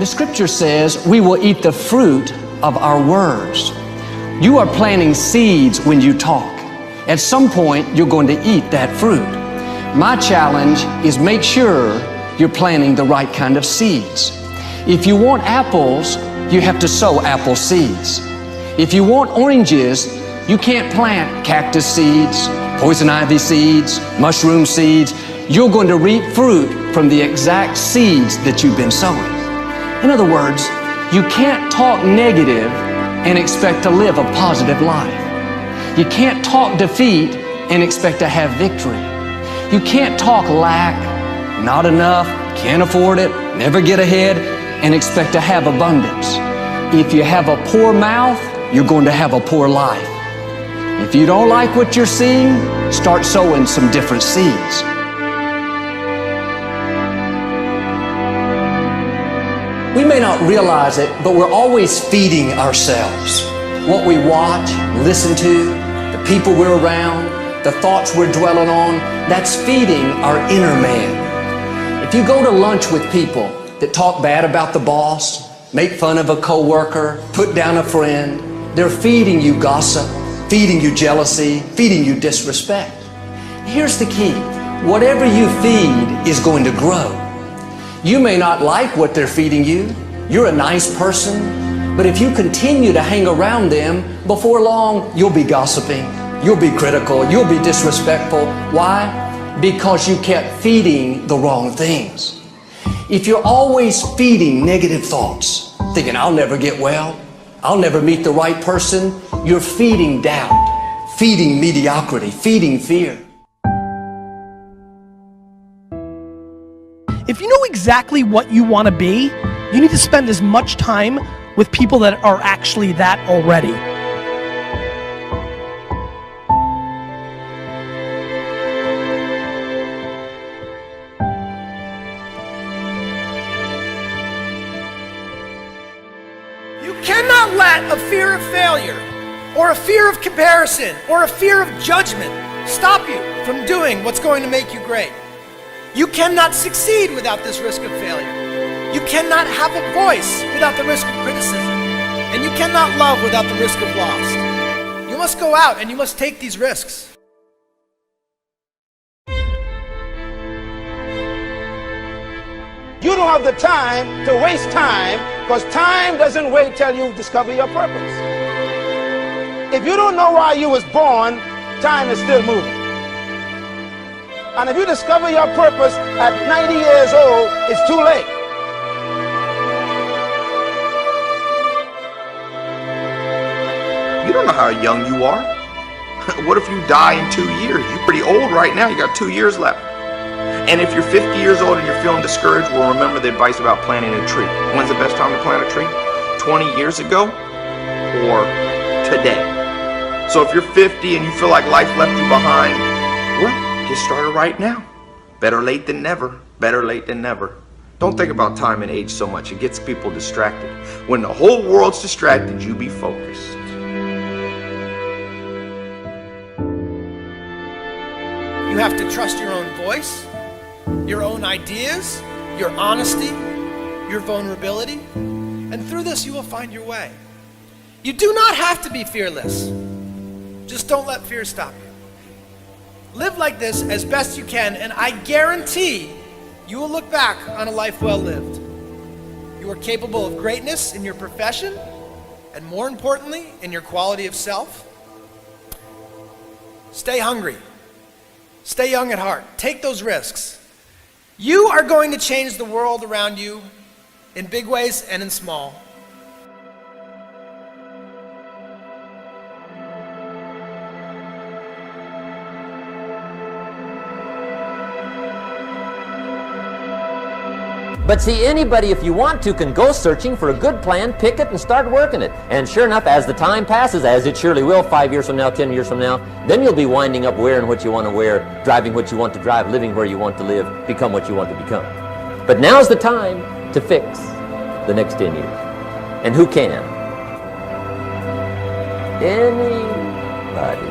The scripture says we will eat the fruit of our words. You are planting seeds when you talk. At some point, you're going to eat that fruit. My challenge is make sure you're planting the right kind of seeds. If you want apples, you have to sow apple seeds. If you want oranges, you can't plant cactus seeds, poison ivy seeds, mushroom seeds. You're going to reap fruit from the exact seeds that you've been sowing. In other words, you can't talk negative and expect to live a positive life. You can't talk defeat and expect to have victory. You can't talk lack, not enough, can't afford it, never get ahead, and expect to have abundance. If you have a poor mouth, you're going to have a poor life. If you don't like what you're seeing, start sowing some different seeds. We may not realize it, but we're always feeding ourselves. What we watch, listen to, the people we're around, the thoughts we're dwelling on, that's feeding our inner man. If you go to lunch with people that talk bad about the boss, make fun of a coworker, put down a friend, they're feeding you gossip, feeding you jealousy, feeding you disrespect. Here's the key. Whatever you feed is going to grow. You may not like what they're feeding you. You're a nice person, but if you continue to hang around them, before long, you'll be gossiping, you'll be critical, you'll be disrespectful. Why? Because you kept feeding the wrong things. If you're always feeding negative thoughts, thinking, I'll never get well, I'll never meet the right person, you're feeding doubt, feeding mediocrity, feeding fear. If you know exactly what you want to be, you need to spend as much time with people that are actually that already. You cannot let a fear of failure, or a fear of comparison, or a fear of judgment stop you from doing what's going to make you great. You cannot succeed without this risk of failure. You cannot have a voice without the risk of criticism. And you cannot love without the risk of loss. You must go out and you must take these risks. You don't have the time to waste time, because time doesn't wait till you discover your purpose. If you don't know why you was born, time is still moving. And if you discover your purpose at 90 years old, it's too late. You don't know how young you are. What if you die in 2 years? You're pretty old right now. You got 2 years left. And if you're 50 years old and you're feeling discouraged, well, remember the advice about planting a tree. When's the best time to plant a tree? 20 years ago or today? So if you're 50 and you feel like life left you behind, well, get started right now. Better late than never. Better late than never. Don't think about time and age so much. It gets people distracted. When the whole world's distracted, you be focused. You have to trust your own voice, your own ideas, your honesty, your vulnerability, and through this you will find your way. You do not have to be fearless. Just don't let fear stop you. Live like this as best you can, and I guarantee you will look back on a life well lived. You are capable of greatness in your profession, and more importantly, in your quality of self. Stay hungry. Stay young at heart. Take those risks. You are going to change the world around you in big ways and in small. But see, anybody, if you want to, can go searching for a good plan, pick it, and start working it. And sure enough, as the time passes, as it surely will 5 years from now, 10 years from now, then you'll be winding up wearing what you want to wear, driving what you want to drive, living where you want to live, become what you want to become. But now's the time to fix the next 10 years. And who can? Anybody.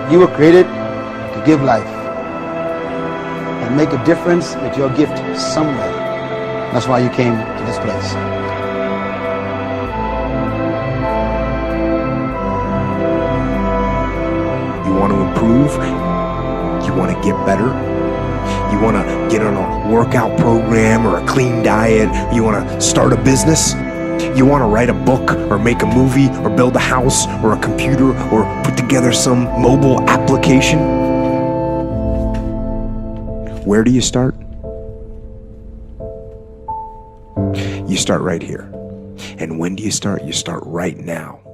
You were created to give life. and make a difference with your gift somewhere. That's why you came to this place. You want to improve? You want to get better? You want to get on a workout program or a clean diet? You want to start a business? You want to write a book or make a movie or build a house or a computer or put together some mobile application? Where do you start? You start right here. And when do you start? You start right now.